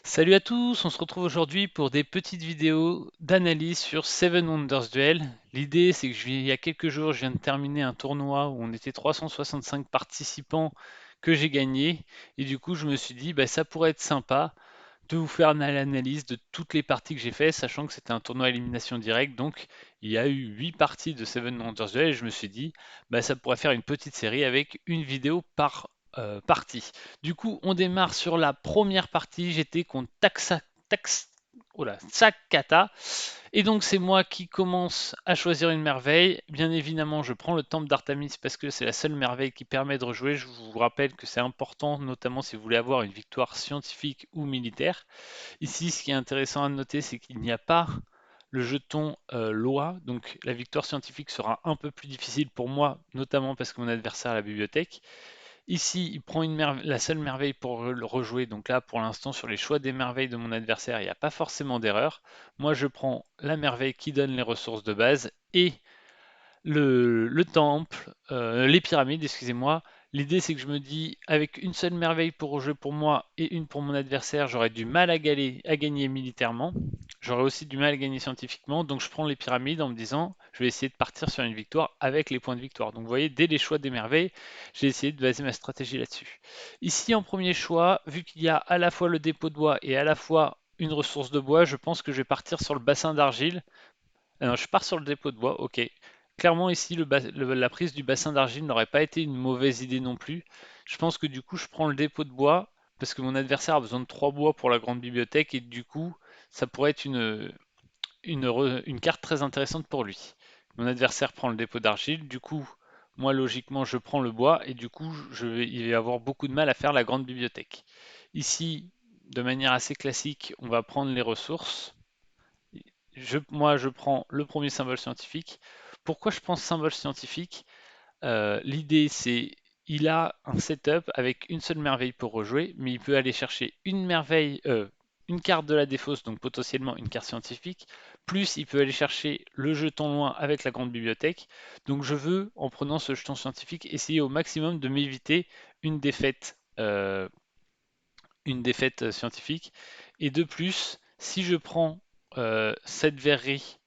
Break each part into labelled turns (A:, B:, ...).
A: Salut à tous, on se retrouve aujourd'hui pour des petites vidéos d'analyse sur Seven Wonders Duel. L'idée c'est que il y a quelques jours je viens de terminer un tournoi où on était 365 participants que j'ai gagné et du coup je me suis dit ça pourrait être sympa de vous faire l'analyse de toutes les parties que j'ai fait, sachant que c'était un tournoi à élimination directe, donc il y a eu 8 parties de Seven Wonders Duel et je me suis dit ça pourrait faire une petite série avec une vidéo par partie. Du coup, on démarre sur la première partie. J'étais contre Sakata. Et donc, c'est moi qui commence à choisir une merveille. Bien évidemment, je prends le temple d'Artamis parce que c'est la seule merveille qui permet de rejouer. Je vous rappelle que c'est important, notamment si vous voulez avoir une victoire scientifique ou militaire. Ici, ce qui est intéressant à noter, c'est qu'il n'y a pas le jeton loi, donc la victoire scientifique sera un peu plus difficile pour moi, notamment parce que mon adversaire a la bibliothèque. Ici, il prend la seule merveille pour le rejouer. Donc là, pour l'instant, sur les choix des merveilles de mon adversaire, il n'y a pas forcément d'erreur. Moi, je prends la merveille qui donne les ressources de base et le temple, les pyramides, excusez-moi. L'idée, c'est que je me dis, avec une seule merveille pour rejouer pour moi et une pour mon adversaire, j'aurais du mal à gagner militairement. J'aurais aussi du mal à gagner scientifiquement. Donc, je prends les pyramides en me disant, je vais essayer de partir sur une victoire avec les points de victoire. Donc, vous voyez, dès les choix des merveilles, j'ai essayé de baser ma stratégie là-dessus. Ici, en premier choix, vu qu'il y a à la fois le dépôt de bois et à la fois une ressource de bois, je pense que je vais partir sur le bassin d'argile. Alors, je pars sur le dépôt de bois, ok. Clairement, ici, la prise du bassin d'argile n'aurait pas été une mauvaise idée non plus. Je pense que du coup, je prends le dépôt de bois parce que mon adversaire a besoin de 3 bois pour la grande bibliothèque et du coup, ça pourrait être une carte très intéressante pour lui. Mon adversaire prend le dépôt d'argile, du coup, moi, logiquement, je prends le bois et du coup, il va avoir beaucoup de mal à faire la grande bibliothèque. Ici, de manière assez classique, on va prendre les ressources. Moi, je prends le premier symbole scientifique. Pourquoi je prends ce symbole scientifique? L'idée, c'est il a un setup avec une seule merveille pour rejouer, mais il peut aller chercher une merveille, une carte de la défausse, donc potentiellement une carte scientifique, plus il peut aller chercher le jeton loin avec la grande bibliothèque. Donc je veux, en prenant ce jeton scientifique, essayer au maximum de m'éviter une défaite, euh, une défaite scientifique. Et de plus, si je prends cette verrerie,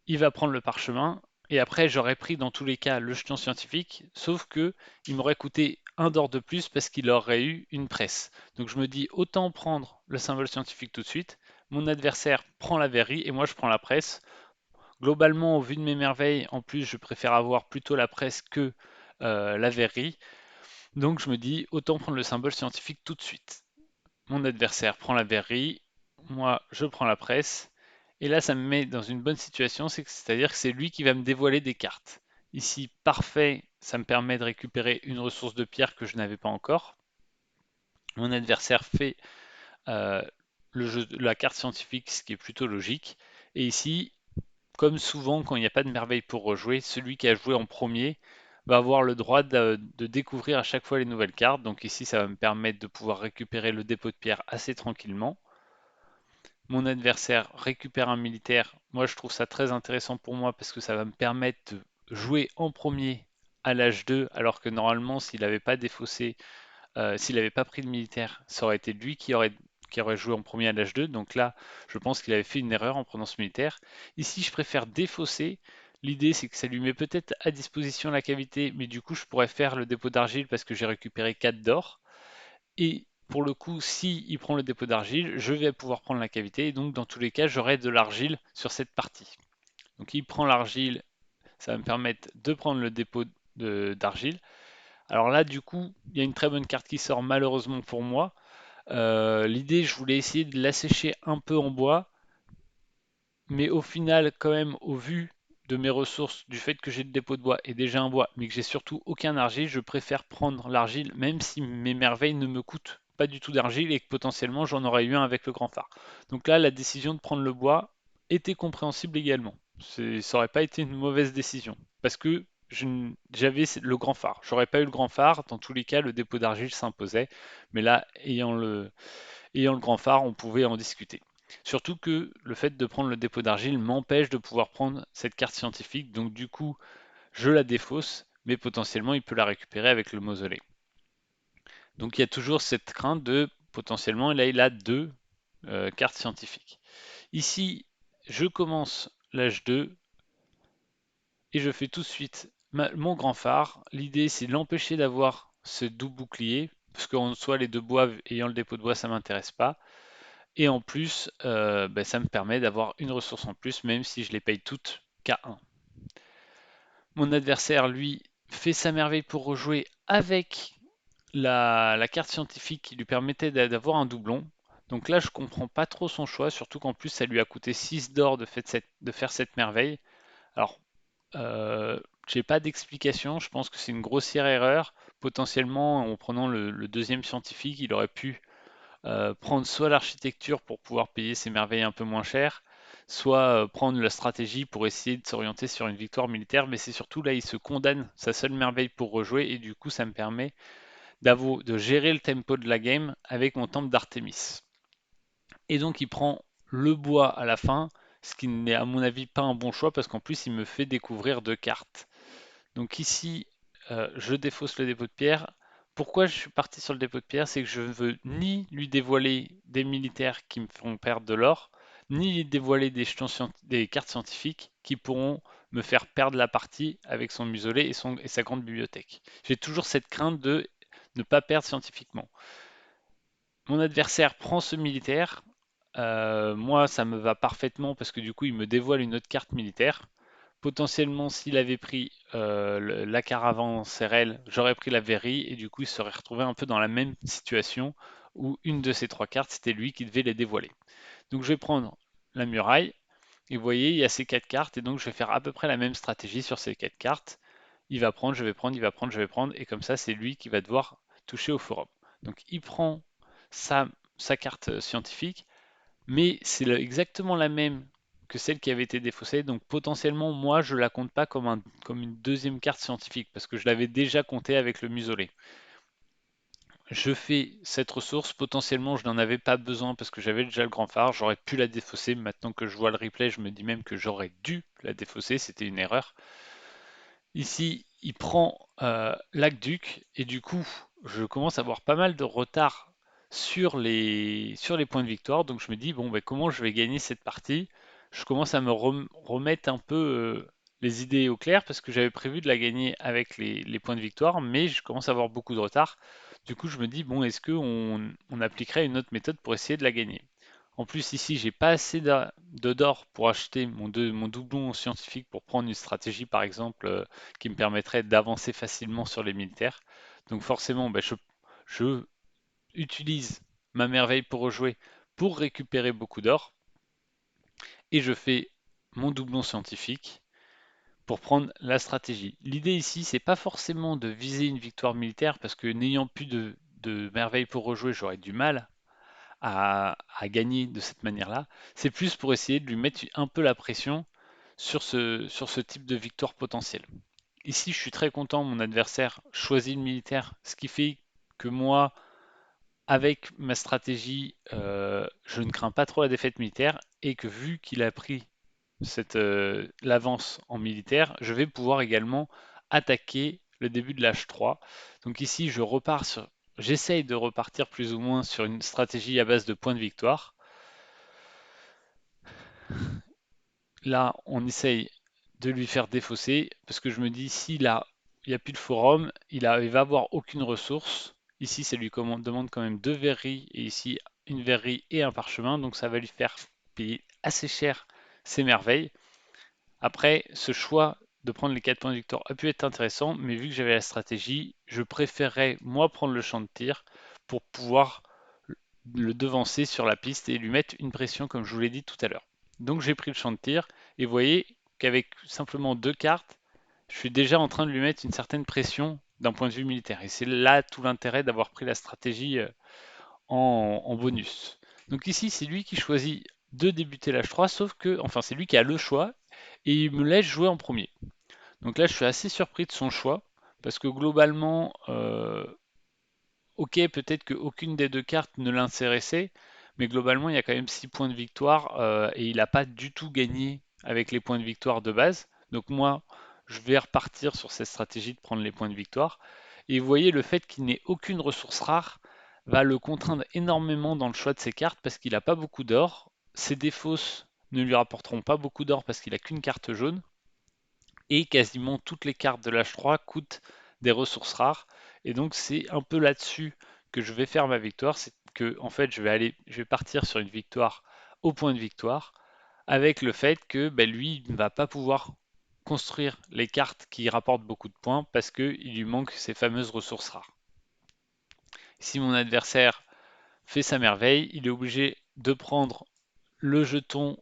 A: il va prendre le parchemin. Et après, j'aurais pris dans tous les cas le jeton scientifique, sauf que il m'aurait coûté un d'or de plus parce qu'il aurait eu une presse. Donc je me dis autant prendre le symbole scientifique tout de suite. Mon adversaire prend la verrerie et moi je prends la presse. Globalement, au vu de mes merveilles, en plus, je préfère avoir plutôt la presse que la verrerie. Donc je me dis autant prendre le symbole scientifique tout de suite. Mon adversaire prend la verrerie, moi je prends la presse, et là ça me met dans une bonne situation, c'est-à-dire que c'est lui qui va me dévoiler des cartes. Ici, parfait, ça me permet de récupérer une ressource de pierre que je n'avais pas encore. Mon adversaire fait euh, la carte scientifique, ce qui est plutôt logique. Et ici, comme souvent quand il n'y a pas de merveille pour rejouer, celui qui a joué en premier va avoir le droit de découvrir à chaque fois les nouvelles cartes. Donc ici, ça va me permettre de pouvoir récupérer le dépôt de pierre assez tranquillement. Mon adversaire récupère un militaire. Moi, je trouve ça très intéressant pour moi parce que ça va me permettre de jouer en premier à l'âge 2, alors que normalement, s'il n'avait pas défaussé, s'il n'avait pas pris de militaire, ça aurait été lui qui aurait joué en premier à l'âge 2. Donc là, je pense qu'il avait fait une erreur en prenant ce militaire. Ici, je préfère défausser. L'idée, c'est que ça lui met peut-être à disposition la cavité, mais du coup, je pourrais faire le dépôt d'argile parce que j'ai récupéré 4 d'or. Et pour le coup, si il prend le dépôt d'argile, je vais pouvoir prendre la cavité. Et donc, dans tous les cas, j'aurai de l'argile sur cette partie. Donc, il prend l'argile, ça va me permettre de prendre le dépôt d'argile. Alors là, du coup, il y a une très bonne carte qui sort malheureusement pour moi. L'idée, je voulais essayer de l'assécher un peu en bois, mais au final, quand même, au vu de mes ressources, du fait que j'ai le dépôt de bois et déjà un bois, mais que j'ai surtout aucun argile, je préfère prendre l'argile, même si mes merveilles ne me coûtent pas du tout d'argile et que potentiellement j'en aurais eu un avec le grand phare. Donc là, la décision de prendre le bois était compréhensible également. Ça aurait pas été une mauvaise décision, parce que j'avais le grand phare. J'aurais pas eu le grand phare, dans tous les cas, le dépôt d'argile s'imposait, mais là, ayant le grand phare, on pouvait en discuter. Surtout que le fait de prendre le dépôt d'argile m'empêche de pouvoir prendre cette carte scientifique, donc du coup, je la défausse, mais potentiellement, il peut la récupérer avec le mausolée. Donc il y a toujours cette crainte de potentiellement, là il a deux. carte scientifique. Ici, je commence l'âge 2 et je fais tout de suite mon grand phare. L'idée, c'est de l'empêcher d'avoir ce double bouclier, parce qu'en soi, les deux bois, ayant le dépôt de bois, ça m'intéresse pas. Et en plus, ben, ça me permet d'avoir une ressource en plus, même si je les paye toutes K1. Mon adversaire, lui, fait sa merveille pour rejouer avec la carte scientifique qui lui permettait d'avoir un doublon. Donc là, je comprends pas trop son choix, surtout qu'en plus, ça lui a coûté 6 d'or de faire cette merveille. Alors, euh, j'ai pas d'explication, je pense que c'est une grossière erreur. Potentiellement, en prenant le deuxième scientifique, il aurait pu prendre soit l'architecture pour pouvoir payer ses merveilles un peu moins cher, soit prendre la stratégie pour essayer de s'orienter sur une victoire militaire. Mais c'est surtout là, il se condamne sa seule merveille pour rejouer, et du coup, ça me permet de gérer le tempo de la game avec mon temple d'Artémis. Et donc, il prend le bois à la fin, ce qui n'est à mon avis pas un bon choix parce qu'en plus, il me fait découvrir deux cartes. Donc ici, je défausse le dépôt de pierre. Pourquoi je suis parti sur le dépôt de pierre? C'est que je ne veux ni lui dévoiler des militaires qui me feront perdre de l'or, ni lui dévoiler des cartes scientifiques qui pourront me faire perdre la partie avec son muselet et sa grande bibliothèque. J'ai toujours cette crainte de ne pas perdre scientifiquement. Mon adversaire prend ce militaire. Moi, ça me va parfaitement parce que du coup, il me dévoile une autre carte militaire. Potentiellement, s'il avait pris la caravansérail, j'aurais pris la verrie et du coup, il serait retrouvé un peu dans la même situation où une de ces trois cartes, c'était lui qui devait les dévoiler. Donc, je vais prendre la muraille et vous voyez, il y a ces quatre cartes et donc je vais faire à peu près la même stratégie sur ces quatre cartes. Il va prendre, je vais prendre, il va prendre, je vais prendre et comme ça, c'est lui qui va devoir toucher au forum. Donc, il prend sa, sa carte scientifique, mais c'est exactement la même que celle qui avait été défaussée, donc potentiellement moi je la compte pas comme une deuxième carte scientifique parce que je l'avais déjà compté avec le muselet. Je fais cette ressource, potentiellement je n'en avais pas besoin parce que j'avais déjà le grand phare, j'aurais pu la défausser, maintenant que je vois le replay je me dis même que j'aurais dû la défausser, c'était une erreur. Ici il prend l'aqueduc et du coup je commence à avoir pas mal de retard sur les points de victoire. Donc je me dis, bon, ben, comment je vais gagner cette partie? Je commence à me remettre un peu les idées au clair parce que j'avais prévu de la gagner avec les points de victoire, mais je commence à avoir beaucoup de retard. Du coup, je me dis, bon, est-ce qu'on appliquerait une autre méthode pour essayer de la gagner? En plus, ici, j'ai pas assez d'or pour acheter mon doublon scientifique pour prendre une stratégie, par exemple, qui me permettrait d'avancer facilement sur les militaires. Donc forcément, ben, je utilise ma merveille pour rejouer pour récupérer beaucoup d'or et je fais mon doublon scientifique pour prendre la stratégie. L'idée ici, c'est pas forcément de viser une victoire militaire parce que n'ayant plus de merveille pour rejouer, j'aurais du mal à gagner de cette manière-là. C'est plus pour essayer de lui mettre un peu la pression sur ce type de victoire potentielle. Ici, je suis très content, mon adversaire choisit le militaire, ce qui fait que moi, avec ma stratégie, je ne crains pas trop la défaite militaire et que vu qu'il a pris l'avance en militaire, je vais pouvoir également attaquer le début de l'âge 3. Donc ici, j'essaye de repartir plus ou moins sur une stratégie à base de points de victoire. Là, on essaye de lui faire défausser parce que je me dis, il n'y a plus de forum, il va avoir aucune ressource. Ici, ça lui demande quand même deux verreries et ici une verrerie et un parchemin, donc ça va lui faire payer assez cher ses merveilles. Après, ce choix de prendre les 4 points de victoire a pu être intéressant, mais vu que j'avais la stratégie, je préférerais moi prendre le champ de tir pour pouvoir le devancer sur la piste et lui mettre une pression comme je vous l'ai dit tout à l'heure. Donc j'ai pris le champ de tir et vous voyez qu'avec simplement deux cartes, je suis déjà en train de lui mettre une certaine pression d'un point de vue militaire. Et c'est là tout l'intérêt d'avoir pris la stratégie en bonus. Donc ici, c'est lui qui choisit de débuter l'âge 3, sauf que, enfin, c'est lui qui a le choix et il me laisse jouer en premier. Donc là, je suis assez surpris de son choix parce que globalement, ok, peut-être qu'aucune des deux cartes ne l'intéressait, mais globalement, il y a quand même 6 points de victoire et il n'a pas du tout gagné avec les points de victoire de base. Donc moi, je vais repartir sur cette stratégie de prendre les points de victoire. Et vous voyez, le fait qu'il n'ait aucune ressource rare va le contraindre énormément dans le choix de ses cartes parce qu'il n'a pas beaucoup d'or. Ses défausses ne lui rapporteront pas beaucoup d'or parce qu'il a qu'une carte jaune. Et quasiment toutes les cartes de l'âge 3 coûtent des ressources rares. Et donc c'est un peu là-dessus que je vais faire ma victoire. C'est que en fait je vais partir sur une victoire au point de victoire avec le fait que ben, lui il ne va pas pouvoir construire les cartes qui rapportent beaucoup de points parce qu'il lui manque ces fameuses ressources rares. Si mon adversaire fait sa merveille, il est obligé de prendre le jeton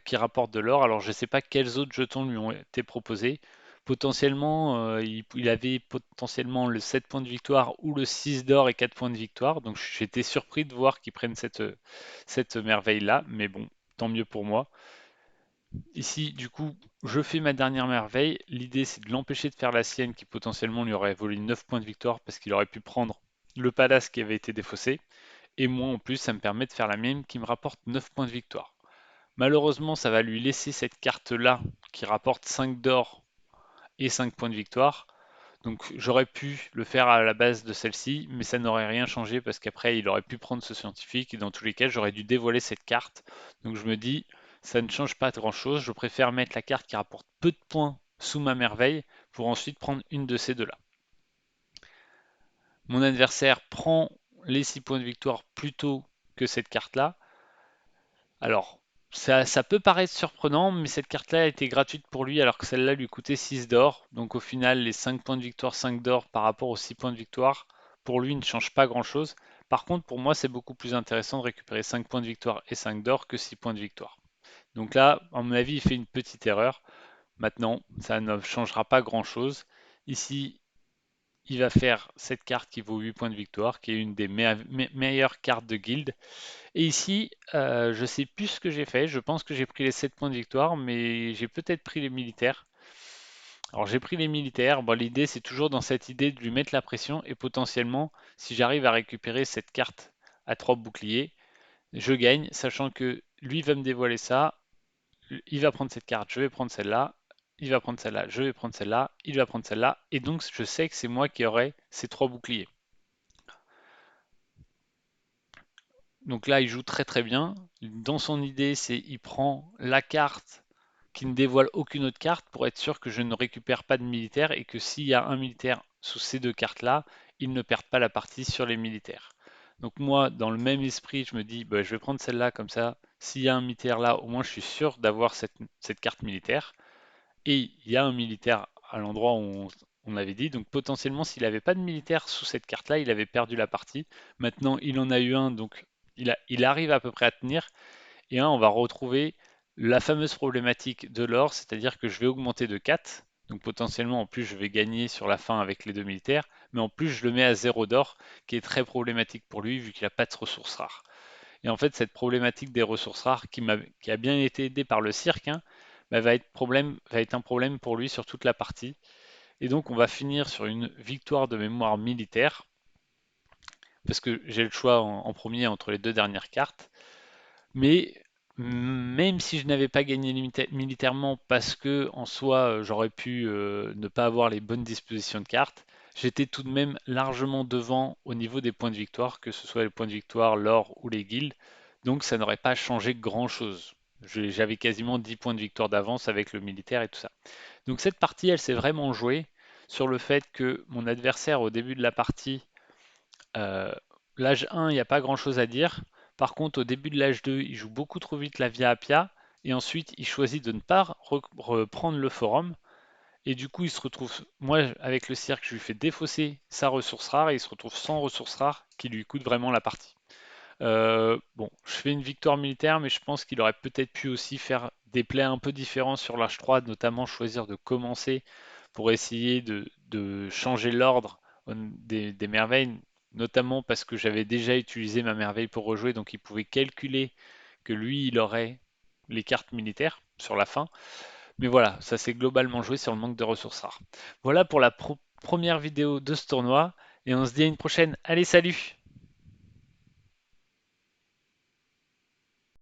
A: qui rapporte de l'or. Alors je ne sais pas quels autres jetons lui ont été proposés. Potentiellement, il avait potentiellement le 7 points de victoire ou le 6 d'or et 4 points de victoire. Donc j'étais surpris de voir qu'ils prennent cette merveille-là. Mais bon, tant mieux pour moi. Ici, du coup, je fais ma dernière merveille. L'idée, c'est de l'empêcher de faire la sienne qui potentiellement lui aurait volé 9 points de victoire parce qu'il aurait pu prendre le palace qui avait été défaussé. Et moi, en plus, ça me permet de faire la mienne qui me rapporte 9 points de victoire. Malheureusement, ça va lui laisser cette carte-là qui rapporte 5 d'or et 5 points de victoire. Donc j'aurais pu le faire à la base de celle-ci, mais ça n'aurait rien changé parce qu'après il aurait pu prendre ce scientifique et dans tous les cas j'aurais dû dévoiler cette carte. Donc je me dis, ça ne change pas grand-chose, je préfère mettre la carte qui rapporte peu de points sous ma merveille pour ensuite prendre une de ces deux-là. Mon adversaire prend les 6 points de victoire plutôt que cette carte-là. Alors, ça peut paraître surprenant, mais cette carte-là a été gratuite pour lui alors que celle-là lui coûtait 6 d'or. Donc au final, les 5 points de victoire, 5 d'or par rapport aux 6 points de victoire, pour lui ne change pas grand-chose. Par contre, pour moi, c'est beaucoup plus intéressant de récupérer 5 points de victoire et 5 d'or que 6 points de victoire. Donc là, à mon avis, il fait une petite erreur. Maintenant, ça ne changera pas grand-chose. Ici, il va faire cette carte qui vaut 8 points de victoire, qui est une des meilleures cartes de guilde. Et ici, je sais plus ce que j'ai fait. Je pense que j'ai pris les 7 points de victoire, mais j'ai peut-être pris les militaires. Alors j'ai pris les militaires. Bon, l'idée, c'est toujours dans cette idée de lui mettre la pression et potentiellement, si j'arrive à récupérer cette carte à 3 boucliers, je gagne, sachant que lui va me dévoiler ça. Il va prendre cette carte, je vais prendre celle-là. Il va prendre celle-là, je vais prendre celle-là. Il va prendre celle-là. Et donc, je sais que c'est moi qui aurai ces 3 boucliers. Donc là, il joue très très bien. Dans son idée, c'est il prend la carte qui ne dévoile aucune autre carte pour être sûr que je ne récupère pas de militaire et que s'il y a un militaire sous ces deux cartes-là, il ne perd pas la partie sur les militaires. Donc moi, dans le même esprit, je me dis, bah, je vais prendre celle-là comme ça. S'il y a un militaire là, au moins je suis sûr d'avoir cette carte militaire. Et il y a un militaire à l'endroit où on avait dit. Donc potentiellement, s'il n'avait pas de militaire sous cette carte-là, il avait perdu la partie. Maintenant, il en a eu un, donc il arrive à peu près à tenir. Et on va retrouver la fameuse problématique de l'or, c'est-à-dire que je vais augmenter de 4. Donc potentiellement, en plus, je vais gagner sur la fin avec les deux militaires. Mais en plus, je le mets à 0 d'or, qui est très problématique pour lui, vu qu'il n'a pas de ressources rares. Et en fait, cette problématique des ressources rares, qui a bien été aidée par le cirque, hein, bah, va être un problème pour lui sur toute la partie. Et donc, on va finir sur une victoire de mémoire militaire, parce que j'ai le choix en premier entre les deux dernières cartes. Mais même si je n'avais pas gagné militairement parce que en soi j'aurais pu ne pas avoir les bonnes dispositions de cartes, j'étais tout de même largement devant au niveau des points de victoire, que ce soit les points de victoire, l'or ou les guildes. Donc ça n'aurait pas changé grand-chose. J'avais quasiment 10 points de victoire d'avance avec le militaire et tout ça. Donc cette partie, elle s'est vraiment jouée sur le fait que mon adversaire au début de la partie euh, l'âge 1, il n'y a pas grand-chose à dire. Par contre, au début de l'âge 2, il joue beaucoup trop vite la Via Appia. Et ensuite, il choisit de ne pas reprendre le forum. Et du coup, il se retrouve, moi, avec le cirque, je lui fais défausser sa ressource rare et il se retrouve sans ressource rare qui lui coûte vraiment la partie. Bon, je fais une victoire militaire, mais je pense qu'il aurait peut-être pu aussi faire des plays un peu différents sur l'âge 3, notamment choisir de commencer pour essayer de changer l'ordre des merveilles, notamment parce que j'avais déjà utilisé ma merveille pour rejouer, donc il pouvait calculer que lui, il aurait les cartes militaires sur la fin. Mais voilà, ça s'est globalement joué sur le manque de ressources rares. Voilà pour la première vidéo de ce tournoi, et on se dit à une prochaine. Allez, salut!